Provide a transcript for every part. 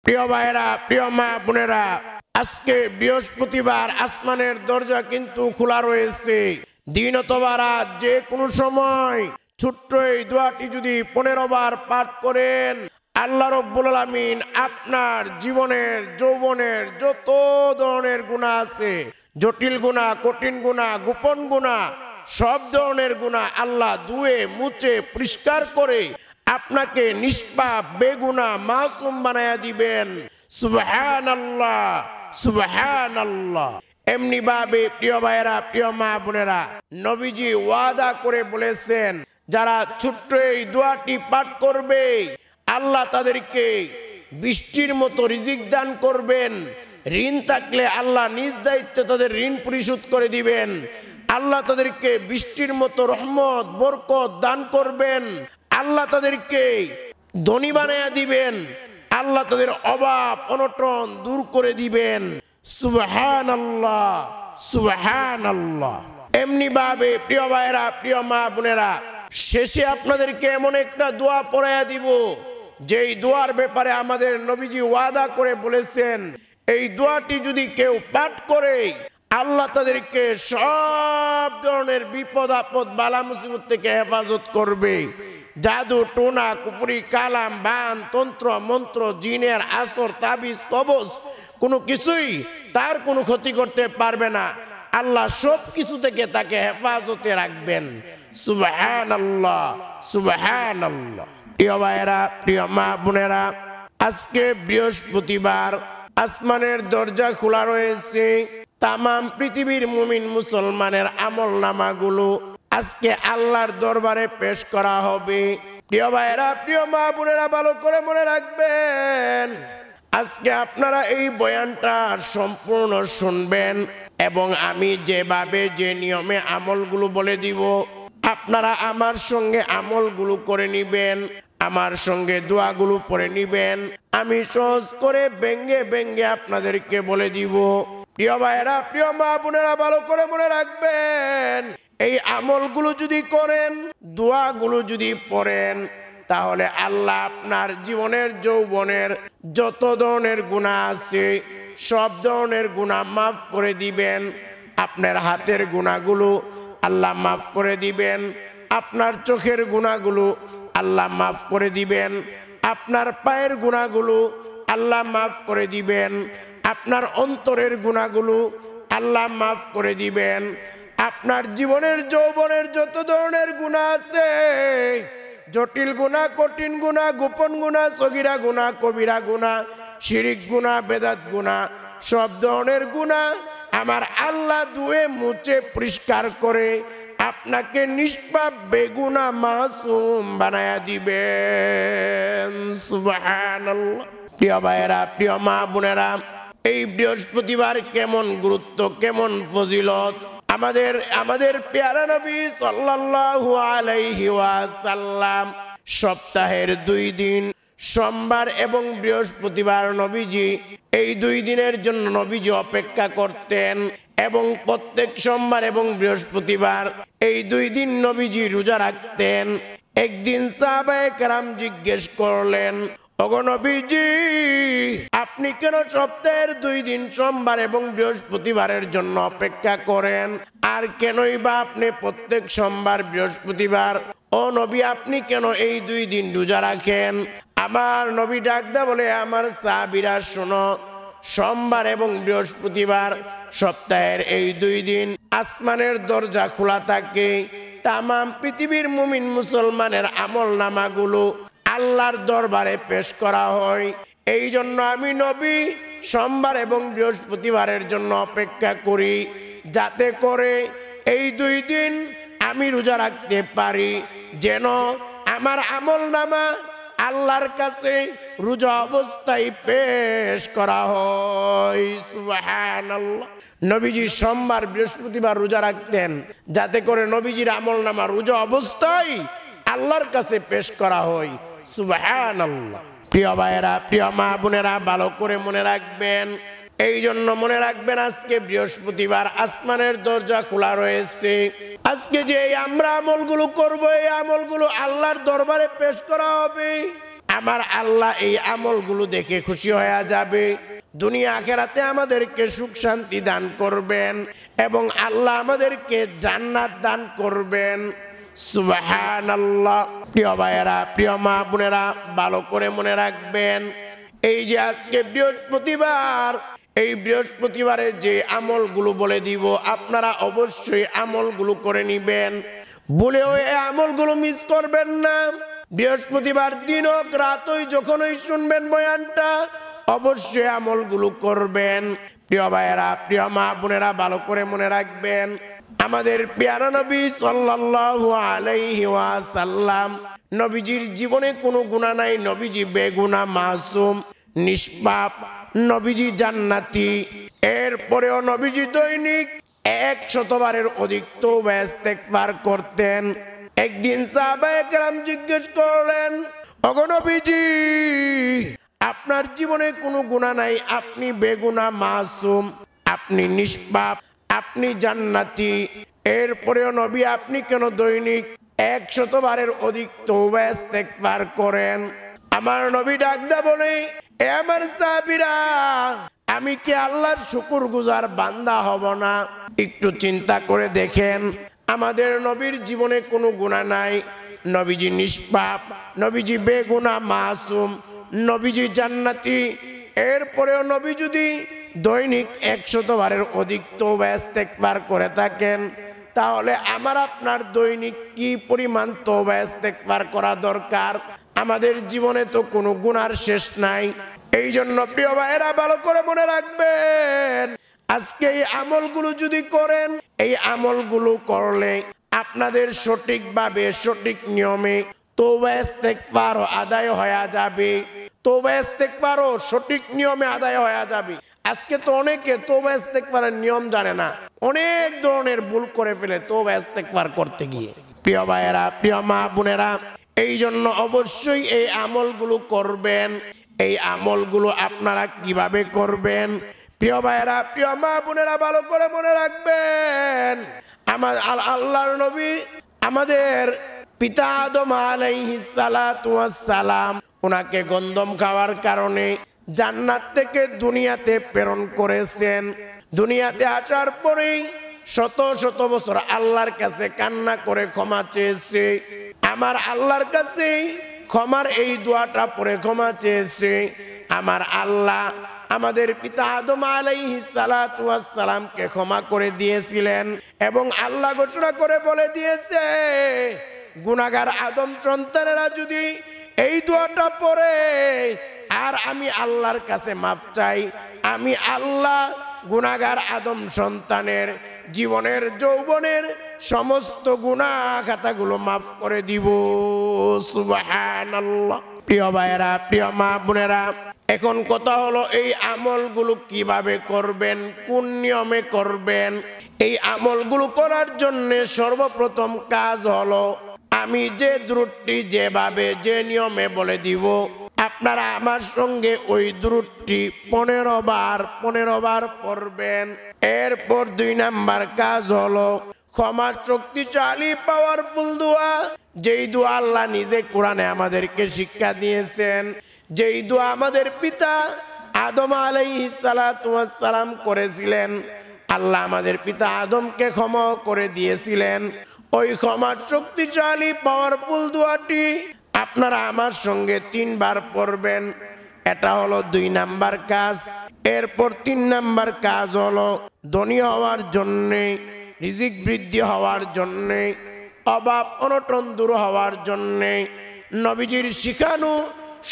প্রিয় ভাইরা, প্রিয় মা বোনেরা, আজকে বৃহস্পতিবার, আসমানের দরজা কিন্তু খোলা রয়েছে। দিন অথবা রাত, যে কোনো সময় ছোট্ট এই দোয়াটি যদি 15 বার পাঠ করেন, আল্লাহ রব্বুল আলামিন আপনার জীবনের যৌবনের যত ধরনের গুনাহ আছে, জটিল গুনাহ, কঠিন গুনাহ, গোপন গুনাহ, সব ধরনের গুনাহ আল্লাহ ধুয়ে মুছে পরিষ্কার করে আপনাকে নিষ্পাপ বেগুনাহ মাসুম বানায়া দিবেন। সুবহানাল্লাহ, সুবহানাল্লাহ। এমনি ভাবে প্রিয় ভাইয়েরা, প্রিয় মা বোনেরা, নবীজি ওয়াদা করে বলেছেন, যারা ছোট্ট এই দোয়াটি পাঠ করবে আল্লাহ তাদেরকে বৃষ্টির মতো রিজিক দান করবেন। ঋণ থাকলে আল্লাহ নিজ দায়িত্বে তাদের ঋণ পরিশোধ করে দিবেন। আল্লাহ তাদেরকে বৃষ্টির মতো রহমত বরকত দান করবেন। আল্লাহ তাদেরকে ধনী বানায়া দিবেন। আল্লাহ তাদের অভাব অনটন দূর করে দিবেন। সুবহানাল্লাহ, সুবহানাল্লাহ। এমনি ভাবে প্রিয় ভাইরা, প্রিয় মা বোনেরা, শেষে আপনাদেরকে এমন একটা দোয়া পড়াইয়া দিব, যেই দোয়ার ব্যাপারে আমাদের নবীজি ওয়াদা করে বলেছেন, এই দোয়াটি যদি কেউ পাঠ করে আল্লাহ তাদেরকে সব ধরনের বিপদ আপদ বালা মুসিবত থেকে হেফাজত করবে। জাদু টোনা কুফরি কালাম বান তন্ত্র মন্ত্র জিনের আসর তাবিজ কবজ কোনো কিছুই তার কোনো ক্ষতি করতে পারবে না। আল্লাহ সব কিছু থেকে তাকে হেফাজতে রাখবেন। সুবহানাল্লাহ, সুবহানাল্লাহ। প্রিয় ভাইয়েরা, প্রিয় মা বোনেরা, আজকে বৃহস্পতিবার, আসমানের দরজা খোলা রয়েছে। তামাম পৃথিবীর মুমিন মুসলমানের আমল নামাগুলো আজকে আল্লাহর দরবারে পেশ করা হবে। প্রিয় ভাইয়েরা, প্রিয় মা বোনেরা, ভালো করে মনে রাখবেন, আজকে আপনারা এই বয়ানটা সম্পূর্ণ শুনবেন এবং আমি যেভাবে যে নিয়মে আমলগুলো বলে দিব, আপনারা আমার সঙ্গে আমলগুলো করে নিবেন, আমার সঙ্গে দোয়াগুলো পড়ে নিবেন। আমি সহজ করে ব্যঙ্গে ব্যঙ্গে আপনাদেরকে বলে দিব। প্রিয় ভাইয়েরা, প্রিয় মা বোনেরা, ভালো করে মনে রাখবেন, এই আমলগুলো যদি করেন, দোয়াগুলো যদি পড়েন, তাহলে আল্লাহ আপনার জীবনের যৌবনের যত ধরনের গুনাহ আছে সব ধরনের গুনাহ মাফ করে দিবেন। আপনার হাতের গুনাহগুলো আল্লাহ মাফ করে দিবেন। আপনার চোখের গুনাহগুলো আল্লাহ মাফ করে দিবেন। আপনার পায়ের গুনাহগুলো আল্লাহ মাফ করে দিবেন। আপনার অন্তরের গুনাহগুলো আল্লাহ মাফ করে দিবেন। আপনার জীবনের যৌবনের যত ধরনের গুনাহ আছে, জটিল গুনাহ, কঠিন গুনাহ, গোপন গুনাহ, সগীরা গুনাহ, কবিরা গুনাহ, শিরিক গুনাহ, বেদাত গুনাহ, সব ধরনের গুনাহ আমার আল্লাহ ধুয়ে মুছে পরিষ্কার করে আপনাকে নিষ্পাপ বেগুনাহ মাসুম বানায়া দিবেন। সুবহানাল্লাহ। প্রিয় ভাইয়েরা, প্রিয় মা বোনেরা, এই বৃহস্পতিবার কেমন গুরুত্ব, কেমন ফজিলত, আমাদের পেয়ারা নবী সাল্লাল্লাহু আলাইহি ওয়াসাল্লাম সপ্তাহের 2 দিন সোমবার এবং বৃহস্পতিবার নবীজি এই 2 দিনের জন্য নবীজি অপেক্ষা করতেন এবং প্রত্যেক সোমবার এবং বৃহস্পতিবার এই 2 দিন নবীজি রোজা রাখতেন। একদিন সাহাবায়ে কেরাম জিজ্ঞেস করলেন, ওগো নবীজি, আপনি কেন সপ্তাহের 2 দিন সোমবার এবং বৃহস্পতিবারের জন্য অপেক্ষা করেন? আর কেনই বা আপনি প্রত্যেক সোমবার বৃহস্পতিবার, ও নবী, আপনি কেন এই 2 দিন রোজা রাখেন? আমার নবী ডাকদা বলে, আমার সাহাবীরা শোনো, সোমবার এবং বৃহস্পতিবার সপ্তাহের এই 2 দিন আসমানের দরজা খোলা থাকে। তামাম পৃথিবীর মুমিন মুসলমানের আমল নামাগুলো আল্লাহর দরবারে পেশ করা হয়। এই জন্য আমি নবী সোমবার এবং বৃহস্পতিবারের জন্য অপেক্ষা করি, যাতে করে এই 2 দিন আমি রোজা রাখতে পারি, যেন আমার আমল নামা আল্লাহর কাছে রোজা অবস্থায় পেশ করা হয়। সুবহানাল্লাহ। নবীজি সোমবার বৃহস্পতিবার রোজা রাখতেন, যাতে করে নবীজির আমল নামা রোজা অবস্থায় আল্লাহর কাছে পেশ করা হয়। সুবহানাল্লাহ। প্রিয় ভাইয়েরা, প্রিয় মা বোনেরা, ভালো করে মনে রাখবেন, এই জন্য মনে রাখবেন, আজকে বৃহস্পতিবার, আসমানের দরজা খোলা রয়েছে। আজকে যে আমরা আমলগুলো করব, এই আমলগুলো আল্লাহর দরবারে পেশ করা হবে। আমার আল্লাহ এই আমলগুলো দেখে খুশি হয়ে যাবে, দুনিয়া আখিরাতে আমাদেরকে সুখ শান্তি দান করবেন এবং আল্লাহ আমাদেরকে জান্নাত দান করবেন। সুবহানাল্লাহ। প্রিয় ভাইয়েরা, প্রিয় মা বোনেরা, ভালো করে মনে রাখবেন, এই যে আজকে বৃহস্পতিবার, এই বৃহস্পতিবারে যে আমলগুলো বলে দিব আপনারা অবশ্যই আমলগুলো করে নিবেন, ভুলেও এই আমলগুলো মিস করবেন না। বৃহস্পতিবার দিন হোক রাত হোক যখনই শুনবেন বয়ানটা অবশ্যই আমলগুলো করবেন। প্রিয় ভাইয়েরা, প্রিয় মা বোনেরা, ভালো করে মনে রাখবেন, আমাদের প্যারা নবী সাল্লাল্লাহু আলাইহি ওয়াসাল্লাম, নবীজির জীবনে কোনো গুনাহ নাই, নবীজি বেগুনাহ, মাসুম, নিষ্পাপ, নবীজি জান্নাতি। এরপরেও নবীজি দৈনিক 100 বারের অধিক তওবা ইস্তেগফার করতেন। একদিন সাহাবায়ে কেরাম জিজ্ঞেস করলেন, ওগো নবীজি, আপনার জীবনে কোনো গুনাহ নাই, আপনি বেগুনাহ, মাসুম, আপনি নিষ্পাপ, আপনি জান্নাতি, এরপরেও নবী আপনি কেন দৈনিক 100 বারের অধিক তওবা ইস্তেগফার করেন? আমার নবী ডাকদা বলে, এ আমার সাহাবীরা, আমি কি আল্লাহর শুকরগুজার বান্দা হব না? একটু চিন্তা করে দেখেন, আমাদের নবীর জীবনে কোনো গুনাহ নাই, নবীজি নিষ্পাপ, নবীজি বেগুনাহ, মাসুম, নবীজি জান্নাতি, এরপরেও নবী যদি দৈনিক 100 বারের অধিক তওবা ইস্তেগফার করে থাকেন, তাহলে আমার আপনার দৈনিক কি পরিমাণ তওবা ইস্তেগফার করা দরকার? আমাদের জীবনে তো কোনো গুনার শেষ নাই। এই জন্য প্রিয় ভাইয়েরা, ভালো করে মনে রাখবেন, আজকে এই আমলগুলো যদি করেন, এই আমলগুলো করলে আপনাদের সঠিকভাবে সঠিক নিয়মে তওবা ইস্তেগফার আদায় হয়ে যাবে, তওবা ইস্তেগফার সঠিক নিয়মে আদায় হয়ে যাবে। আজকে তো অনেকে তওবা ইস্তেগফারের নিয়ম জানে না, অনেক ধরনের ভুল করে ফেলে তওবা ইস্তেগফার করতে গিয়ে। প্রিয় ভাইয়েরা, প্রিয় মা বোনেরা, এই জন্য অবশ্যই এই আমলগুলো করবেন। এই আমলগুলো আপনারা কিভাবে করবেন? প্রিয় ভাইয়েরা, প্রিয় মা বোনেরা, ভালো করে মনে রাখবেন, আমার আল্লাহর নবী, আমাদের পিতা আদম আলাইহিস সালাতু ওয়াস সালাম, ওনাকে গন্ধম খাওয়ার কারণে জান্নাত থেকে দুনিয়াতে প্রেরণ করেছেন। দুনিয়াতে আসার পরেই শত শত বছর আল্লাহর কাছে কান্না করে ক্ষমা চেয়েছে। আমার আল্লাহর কাছে ক্ষমার এই দোয়াটা পড়ে ক্ষমা চেয়েছে। আমার আল্লাহ আমাদের পিতা আদম আলাইহিস সালাতু ওয়াস সালামকে ক্ষমা করে দিয়েছিলেন এবং আল্লাহ ঘোষণা করে বলে দিয়েছে, গুনাহগার আদম সন্তানেরা যদি এই দোয়াটা পড়ে আর আমি আল্লাহর কাছে মাফ চাই, আমি আল্লাহ গুনাহগার আদম সন্তানের জীবনের যৌবনের সমস্ত গুনাহ খাতাগুলো মাফ করে দিব। সুবহানাল্লাহ। প্রিয় ভাইয়েরা, প্রিয় মা বোনেরা, এখন কথা হলো এই আমলগুলো কিভাবে করবেন, কোন নিয়মে করবেন? এই আমলগুলো করার জন্য সর্বপ্রথম কাজ হলো, আমি যে দ্রুতটি যেভাবে যে নিয়মে বলে দিব, আপনারা আমার সঙ্গে ওই দ্রুতটি 15 বার পড়বেন। এরপর 2 নাম্বার কাজ হলো ক্ষমার শক্তিশালী পাওয়ারফুল দোয়া, যেই দোয়া আল্লাহ নিজে কোরআনে আমাদেরকে শিক্ষা দিয়েছেন, যেই দোয়া আমাদের পিতা আদম আলাইহিস সালাতু ওয়াস সালাম করেছিলেন। আল্লাহ আমাদের পিতা আদমকে ক্ষমা করে দিয়েছিলেন। ওই ক্ষমার শক্তিশালী পাওয়ারফুল দোয়াটি আপনারা আমার সঙ্গে 3 বার পড়বেন। এটা হলো 2 নাম্বার কাজ। এরপর 3 নাম্বার কাজ হলো ধনী হওয়ার জন্যে, রিজিক বৃদ্ধি হওয়ার জন্যে, অভাব অনটন দূর হওয়ার জন্যে নবীজির শিখানো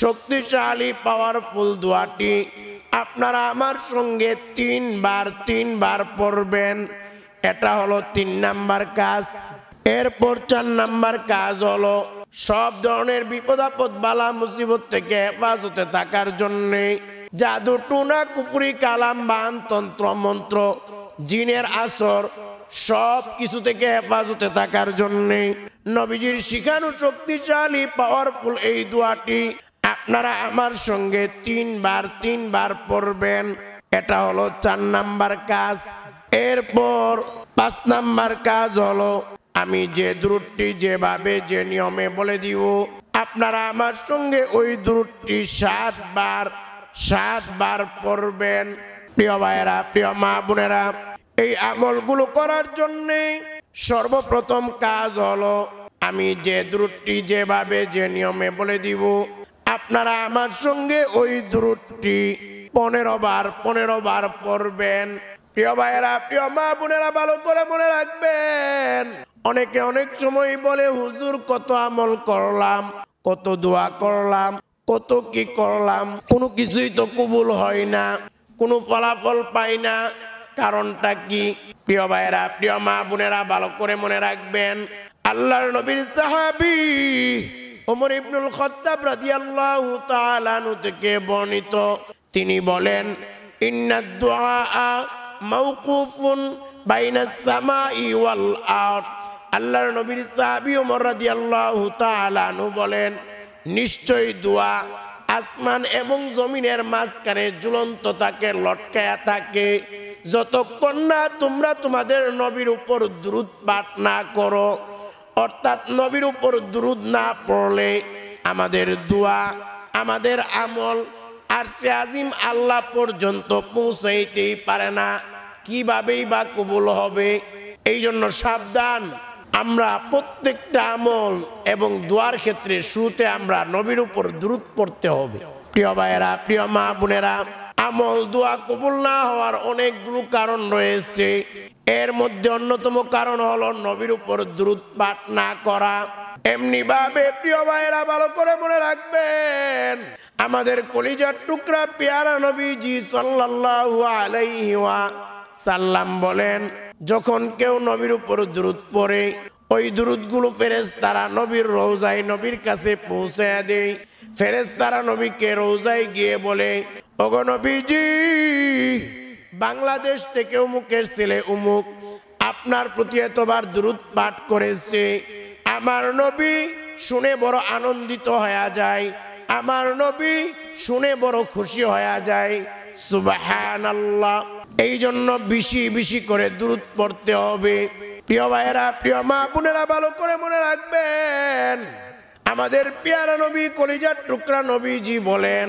শক্তিশালী পাওয়ারফুল দোয়াটি আপনারা আমার সঙ্গে 3 বার পড়বেন। এটা হলো 3 নাম্বার কাজ। এরপর 4 নাম্বার কাজ হলো সব ধরনের বিপদ আপদ বালা মুসিবত থেকে হেফাজতে থাকার জন্যে, জাদু টুনা কুফরি কালাম বান তন্ত্র মন্ত্র জিনের আসর সব কিছু থেকে হেফাজতে থাকার জন্যে নবীজির শিখানো শক্তিশালী পাওয়ারফুল এই দোয়াটি আপনারা আমার সঙ্গে 3 বার পড়বেন। এটা হলো 4 নাম্বার কাজ। এরপর 5 নাম্বার কাজ হলো আমি যে দ্রুতটি যেভাবে যে নিয়মে বলে দিব আপনারা আমার সঙ্গে ওই দুরূদটি 7 বার পড়বেন। প্রিয় ভাইয়েরা, প্রিয় মা বোনেরা, এই আমলগুলো করার জন্য সর্বপ্রথম কাজ হলো আমি যে দুরূদটি যেভাবে যে নিয়মে বলে দিব, আপনারা আমার সঙ্গে ওই দুরূদটি 15 বার পড়বেন। প্রিয় ভাইয়েরা, প্রিয় মা বোনেরা, ভালো করে মনে রাখবেন। অনেকে অনেক সময় বলে, হুজুর কত আমল করলাম, কত দোয়া করলাম, কত কি করলাম, কোনো কিছুই তো কবুল হয় না, কোনো ফলাফল পাই না, কারণটা কি? প্রিয় ভাইয়েরা, প্রিয় মা বোনেরা, ভালো করে মনে রাখবেন। আল্লাহর নবীর সাহাবী ওমর ইবনুল খাত্তাব রাদিয়াল্লাহু তাআলা আনহু থেকে বর্ণিত, তিনি বলেন, ইন্নাদ দুআআ মাওকুফুন বাইনাস সামাই ওয়াল আরদ। আল্লাহর নবীর সাহাবী ওমর রাদিয়াল্লাহু তাআলা আনহু বলেন, নিশ্চয়ই দোয়া আসমান এবং জমিনের মাঝখানে ঝুলন্ত থাকে, লটকায়া থাকে, যতক্ষণ না তোমরা তোমাদের নবীর উপর দুরূদ পাঠ না করো। অর্থাৎ নবীর উপর দুরূদ না পড়লে আমাদের দোয়া, আমাদের আমল আরশে আজিম আল্লাহ পর্যন্ত পৌঁছাইতেই পারে না, কিভাবেই বা কবুল হবে? এই জন্য সাবধান, আমরা প্রত্যেকটা আমল এবং দোয়ার ক্ষেত্রে শুরুতে আমরা নবীর উপর দুরূদ পড়তে হবে। প্রিয় ভাইয়েরা, প্রিয় মা বোনেরা, আমল দোয়া কবুল না হওয়ার অনেকগুলো কারণ রয়েছে। এর মধ্যে অন্যতম কারণ হলো নবীর উপর দুরূদ পাঠ না করা। এমনি ভাবে প্রিয় ভাইয়েরা, ভালো করে মনে রাখবেন, আমাদের কলিজার টুকরা পেয়ারা নবীজি সাল্লাল্লাহু আলাইহি ওয়াসাল্লাম বলেন, যখন কেউ নবীর উপর দুরূদ পড়ে, ওই দুরূদগুলো ফেরেশতারা নবীর রওজায়, নবীর কাছে পৌঁছে দেয়। ফেরেশতারা নবীকে রওজায় গিয়ে বলে, ওগো নবীজি, বাংলাদেশ থেকে অমুকের ছেলে অমুক আপনার প্রতি এতবার দুরূদ পাঠ করেছে। আমার নবী শুনে বড় আনন্দিত হয়ে যায়, আমার নবী শুনে বড় খুশি হয়ে যায়। সুবহানাল্লাহ। এই জন্য বেশি বেশি করে দুরূদ পড়তে হবে। প্রিয় ভাইয়েরা, প্রিয় মা বোনেরা, ভালো করে মনে রাখবেন, আমাদের পেয়ারা নবী কলিজার টুকরা নবীজি বলেন,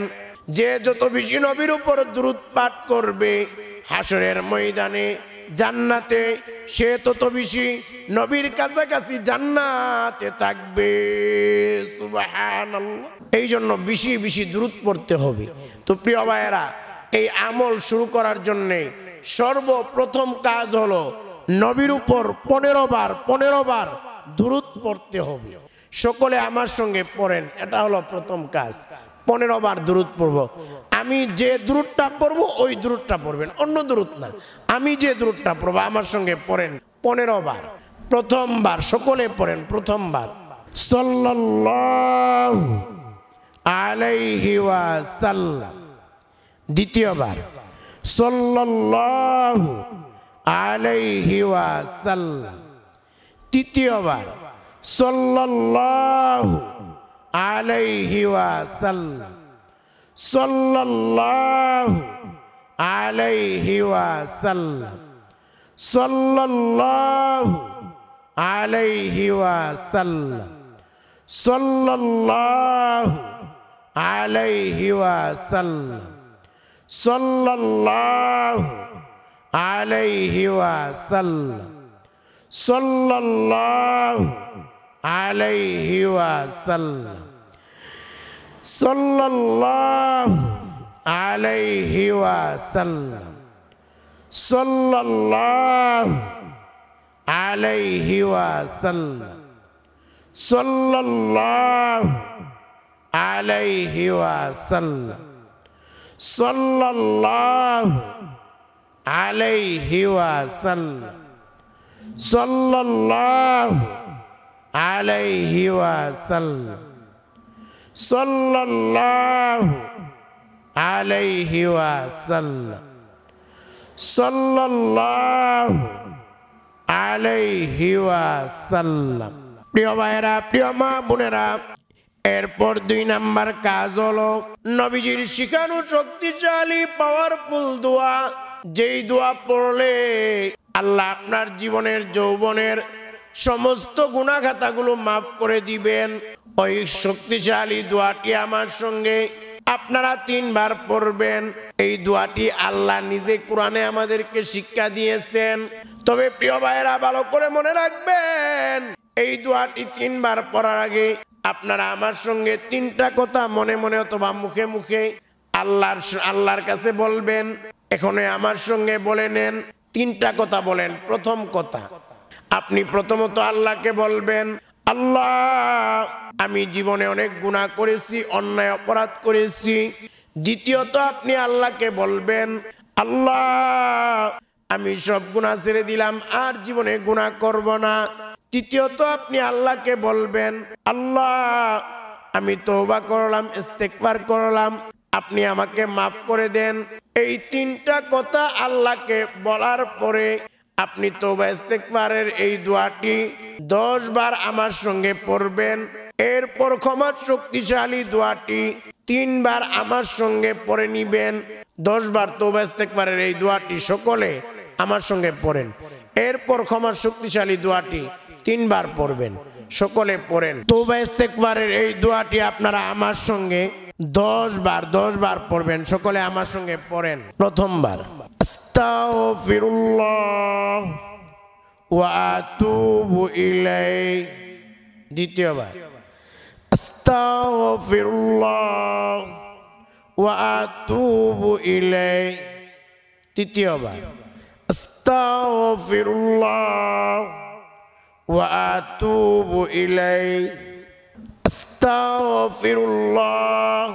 যে যত বেশি নবীর উপর দুরূদ পাঠ করবে, হাসরের ময়দানে জান্নাতে সে তত বেশি নবীর কাছাকাছি জান্নাতে থাকবে। সুবহানাল্লাহ। এই জন্য বেশি বেশি দুরূদ পড়তে হবে। তো প্রিয় ভাইয়েরা, এই আমল শুরু করার জন্য সর্বপ্রথম কাজ হলো নবীর উপর 15 বার দুরূদ পড়তে হবে। সকলে আমার সঙ্গে পড়েন, এটা হলো প্রথম কাজ। 15 বার দুরূদ পড়ব। আমি যে দুরূদটা পড়ব ওই দুরূদটা পড়বেন, অন্য দুরূদ না। আমি যে দুরূদটা পড়ব আমার সঙ্গে পড়েন 15 বার। প্রথমবার সকলে পড়েন, প্রথমবার সাল্লাল্লাহু আলাইহি ওয়াসাল্লাম। দ্বিতীয়বার সাল্লাল্লাহু আলাইহি ওয়াসাল্লাম। তৃতীয়বার সাল্লাল্লাহু আলাইহি ওয়াসাল্লাম। সাল্লাল্লাহু আলাইহি ওয়াসাল্লাম। সাল্লাল্লাহু আলাইহি ওয়াসাল্লাম। সাল্লাল্লাহু আলাইহি ওয়াসাল্লাম। সাল্লাল্লাহু আলাইহি ওয়াসাল্লাম। সাল্লাল্লাহু আলাইহি ওয়াসাল্লাম। সাল্লাল্লাহু আলাইহি ওয়াসাল্লাম। সাল্লাল্লাহু আলাইহি ওয়াসাল্লাম। সাল্লাল্লাহু আলাইহি ওয়াসাল্লাম। সাল্লাল্লাহু আলাইহি ওয়াসাল্লাম। সাল্লাল্লাহু আলাইহি ওয়াসাল্লাম। সাল্লাল্লাহু আলাইহি ওয়াসাল্লাম। সাল্লাল্লাহু আলাইহি ওয়াসাল্লাম। প্রিয় ভাইয়েরা, প্রিয় মা বোনেরা, এরপর 2 নাম্বার কাজ হলো নবীজির শিখানো শক্তিশালী পাওয়ারফুল দোয়া, যেই দোয়া পড়লে আল্লাহ আপনার জীবনের যৌবনের সমস্ত গুনাহ খাতাগুলো মাফ করে দিবেন। ওই শক্তিশালী দোয়াটি আমার সঙ্গে আপনারা 3 বার পড়বেন। এই দোয়াটি আল্লাহ নিজে কোরআনে আমাদেরকে শিক্ষা দিয়েছেন। তবে প্রিয় ভাইরা ভালো করে মনে রাখবেন, এই দোয়াটি 3 বার পড়ার আগে আপনারা আমার সঙ্গে 3টা কথা মনে মনে অথবা মুখে মুখে আল্লাহর কাছে বলবেন। এখানে আমার সঙ্গে বলে নেন, 3টা কথা বলেন। প্রথম কথা, আপনি প্রথমত আল্লাহকে বলবেন, আল্লাহ আমি জীবনে অনেক গুনাহ করেছি, অন্যায় অপরাধ করেছি। দ্বিতীয়ত আপনি আল্লাহকে বলবেন, আল্লাহ আমি সব গুনাহ ছেড়ে দিলাম, আর জীবনে গুনাহ করব না। তৃতীয়ত আপনি আল্লাহকে বলবেন, আল্লাহ আমি তওবা করলাম, ইস্তেগফার করলাম, আপনি আমাকে মাফ করে দেন। এই 3টা কথা আল্লাহকে বলার পরে আপনি তওবা ইস্তেগফারের এই দোয়াটি 10 বার আমার সঙ্গে পড়বেন। এরপর ক্ষমা শক্তিশালী দোয়াটি 3 বার আমার সঙ্গে পড়ে নিবেন। 10 বার তওবা ইস্তেগফারের এই দোয়াটি সকলে আমার সঙ্গে পড়েন। এরপর ক্ষমা শক্তিশালী দোয়াটি 3 বার পড়বেন, সকলে পড়েন। তওবা ইস্তেগফারের এই দোয়াটি আপনারা আমার সঙ্গে 10 বার পড়বেন, সকলে আমার সঙ্গে পড়েন। প্রথমবার, আস্তাগফিরুল্লাহ ওয়া আতুবু ইলাইহি। দ্বিতীয়বার, আস্তাগফিরুল্লাহ ওয়া আতুবু ইলাইহি। তৃতীয়বার, আস্তাগফিরুল্লাহ ওয়া আতুবু ইলাইহি। আস্তাগফিরুল্লাহ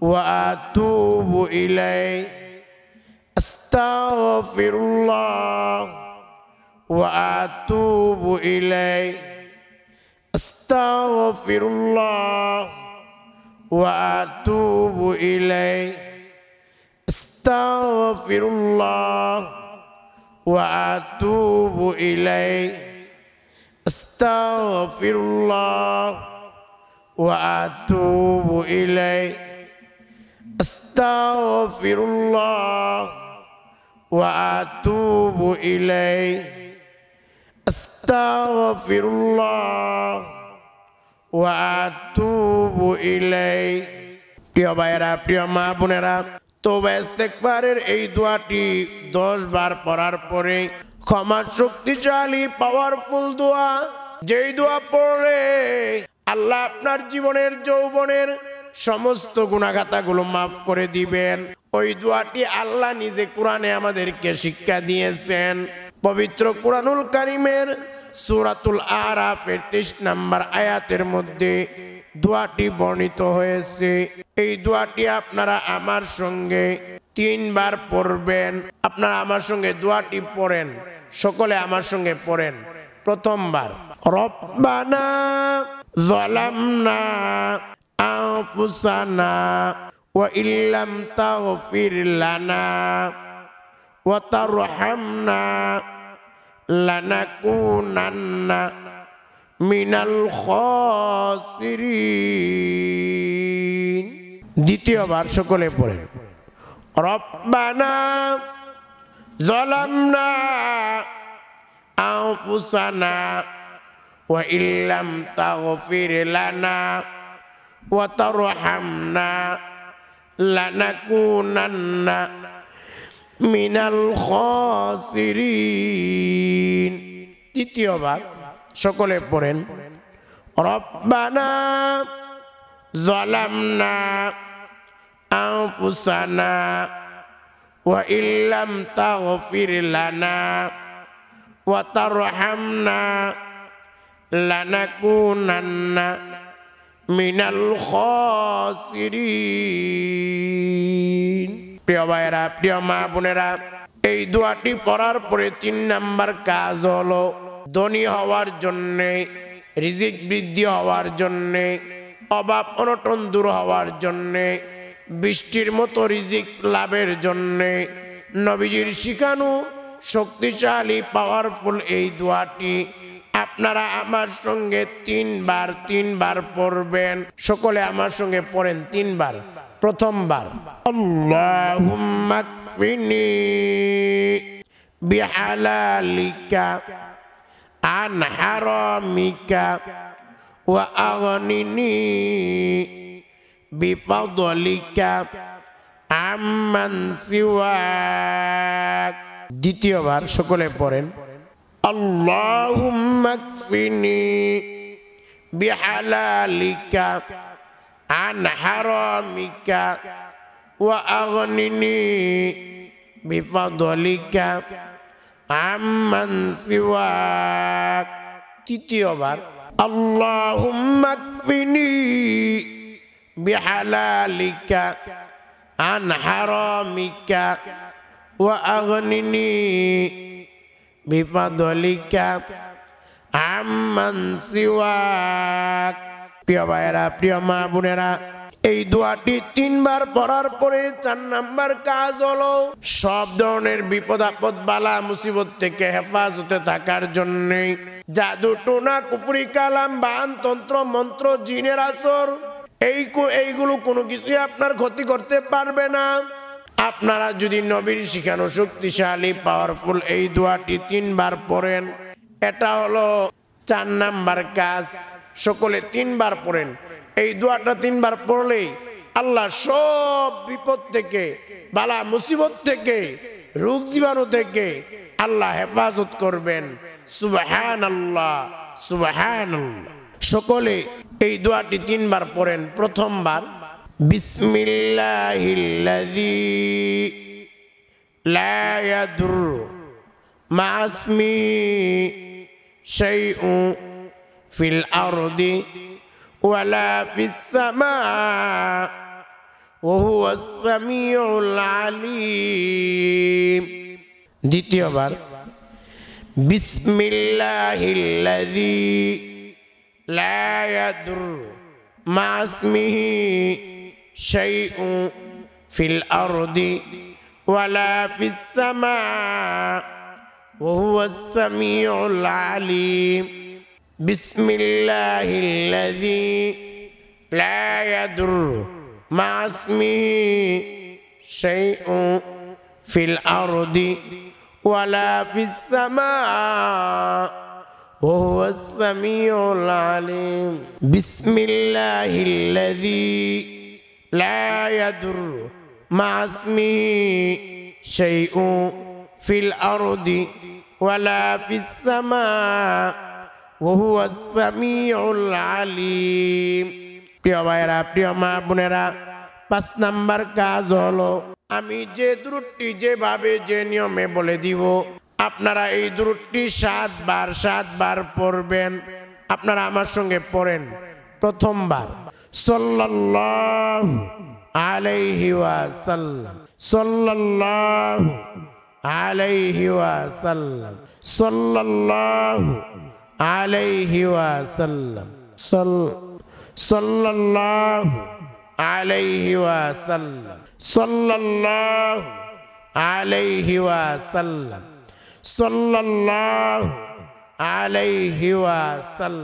ওয়া আতুবু ইলাইহি। আস্তাগফিরুল্লাহ ওয়া আতুবু ইলাইহি। আস্তাগফিরুল্লাহ ওয়া আতুবু ইলাইহি। আস্তাগফিরুল্লাহ ওয়া আতুবু ইলাইহি। আস্তাগফিরুল্লাহ ওয়া আতুবু ইলাইহি। আস্তাগফিরুল্লাহ ওয়া আতুবু ইলাইহি। আস্তাগফিরুল্লাহ ওয়া আতুবু ইলাইহি। প্রিয় ভাইয়েরা, প্রিয় মা বোনেরা, তওবা ইস্তেগফারের এই দোয়াটি 10 বার পড়ার পরে ক্ষমা শক্তিশালী পাওয়ারফুল দোয়া, যেই দোয়া পড়লে আল্লাহ আপনার জীবনের যৌবনের সমস্ত গুনাহ খাতাগুলো মাফ করে দিবেন। ওই দোয়াটি আল্লাহ নিজে কোরআনে আমাদেরকে শিক্ষা দিয়েছেন। পবিত্র কোরআনুল কারীমের সূরাতুল আরাফের 23 নম্বর আয়াতের মধ্যে দোয়াটি বর্ণিত হয়েছে। এই দোয়াটি আপনারা আমার সঙ্গে 3 বার পড়বেন। আপনারা আমার সঙ্গে দোয়াটি পড়েন, সকলে আমার সঙ্গে পড়েন। প্রথমবার, রব্বানা যালামনা আনফুসানা ওয়া ইল্লাম তাগফির লানা ওয়া তারহামনা লানাকুনান্না মিনাল খাসিরিন। দ্বিতীয়বার, সকলে পড়েন, রব্বানা যালামনা আনফুসানা ওয়া ইল্লাম তাগফির লানা ওয়া তারহামনা লানাকুনান্না মিনাল খাসিরিন। তৃতীয়বার, সকলে পড়েন, রব্বানা যালামনা আনফুসানা ওয়া ইল্লাম তাগফির লানা ওয়া তারহামনা লানাকুনান্না মিনাল খাসিরিন। প্রিয় ভাইয়েরা, প্রিয় মা বোনেরা, এই দোয়াটি পড়ার পরে 3 নাম্বার কাজ হলো ধনী হওয়ার জন্যে, রিজিক বৃদ্ধি হওয়ার জন্যে, অভাব অনটন দূর হওয়ার জন্যে, বৃষ্টির মতো রিজিক লাভের জন্যে নবীজির শিখানো শক্তিশালী পাওয়ারফুল এই দোয়াটি আপনারা আমার সঙ্গে 3 বার পড়বেন। সকলে আমার সঙ্গে পড়েন 3 বার। প্রথমবার, আল্লাহুম্মা কফিনি বিহালালিকা عن حرامك وأغنني بفضلك عمن سواك দ্বিতীয়বার সকলে পড়েন اللهم اكفني بحلالك عن حرامك وأغنني بفضلك عمن سواك তৃতীয়বার اللهم اكفني بحلالك عن حرامك وأغنني بفضلك عمن سواك প্রিয় ভাইরা প্রিয় মা বোনেরা এই দোয়াটি তিনবার পড়ার পরে 4 নাম্বার কাজ হলো সব ধরনের বিপদ আপদ বালা মুসিবত থেকে হেফাজতে থাকার জন্য জাদু টোনা কুফরি কালাম বান তন্ত্র মন্ত্র জিনের আসর এইগুলো কোনো কিছুই আপনার ক্ষতি করতে পারবে না আপনারা যদি নবীর শিখানো শক্তিশালী পাওয়ারফুল এই দোয়াটি 3 বার পড়েন এটা হলো 4 নাম্বার কাজ সকলে 3 বার পড়েন এই দোয়াটা 3 বার পড়লে আল্লাহ সব বিপদ থেকে বালা মুসিবত থেকে রোগ জীবাণু থেকে আল্লাহ হেফাজত করবেন সুবহানাল্লাহ সুবহানাল্লাহ সকলে এই দোয়াটি 3 বার পড়েন প্রথমবার বিসমিল্লাহিল্লাযী লা ইয়াদুররু মা ইসমিহি শাইউন ফিল আরদি ওয়ালা ফিস সামাء ওয়া হুয়াস সামিউল আলীম দ্বিতীয়বার বিসমিল্লাহিল্লাযী লা ইয়াদুররু মা ইসমিহি শাইউন ফিল আরদি ওয়ালা ফিস সামাء ওয়া হুয়াস সামিউল আলীম বিসমিল্লাহিল্লাযী লা ইয়াদুররু মা ইসমিহি শাইউন ফিল আরদি ওয়ালা ফিস সামাء ওয়া হুয়াস সামিউল আলীম বিসমিল্লাহিল্লাযী লা ইয়াদুররু মা ইসমিহি শাইউন ফিল আরদি ওয়ালা ফিস সামাء ওয়া হুয়াস সামিউল আলীম প্রিয় ভাইরা প্রিয় মা বোনেরা 5 নাম্বার কাজ হলো আমি যে দুরূদটি যেভাবে যে নিয়মে বলে দিব আপনারা এই দুরূদটি 7 বার পড়বেন আপনারা আমার সঙ্গে পড়েন প্রথমবার সাল্লাল্লাহু আলাইহি ওয়াসাল্লাম সাল্লাল্লাহু আলাইহি ওয়াসাল্লাম সাল্লাল্লাহু আলাইহি ওয়াসাল্লাম সাল্লাল্লাহু আলাইহি ওয়াসাল্লাম সাল্লাল্লাহু আলাইহি ওয়াসাল্লাম সাল্লাল্লাহু আলাইহি ওয়াসাল্লাম